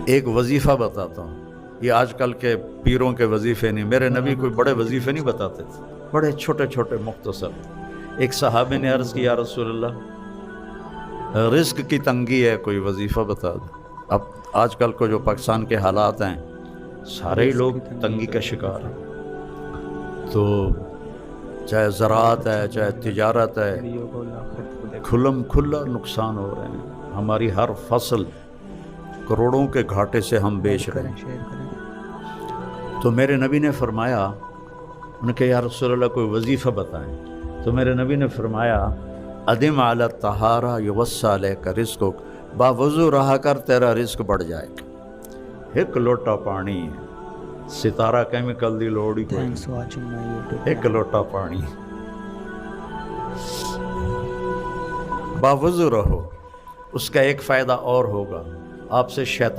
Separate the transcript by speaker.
Speaker 1: ایک وظیفہ بتاتا ہوں، یہ آج کل کے پیروں کے وظیفے نہیں، میرے نبی کوئی بڑے وظیفے نہیں بتاتے تھے، بڑے چھوٹے چھوٹے مختصر۔ ایک صحابی نے عرض کی یا رسول اللہ رزق کی تنگی ہے، کوئی وظیفہ بتا دو۔ اب آج کل کو جو پاکستان کے حالات ہیں سارے ہی لوگ تنگی کا شکار ہیں، تو چاہے زراعت ہے چاہے تجارت ہے، کھلم کھلا نقصان ہو رہے ہیں، ہماری ہر فصل کروڑوں کے گھاٹے سے ہم بیچ رہے ہیں۔ تو میرے نبی نے فرمایا، انہوں نے کہا یا رسول اللہ کوئی وظیفہ بتائیں، تو میرے نبی نے فرمایا ادم علی الطہارہ یوسع علیک رزقک، باوضو رہا کر تیرا رزق بڑھ جائے گا۔ ایک لوٹا پانی ہے، ستارہ کیمیکل دی لوڑ ہی کوئی نہیں، ایک لوٹا پانی، باوضو رہو۔ اس کا ایک فائدہ اور ہوگا، آپ سے شیطان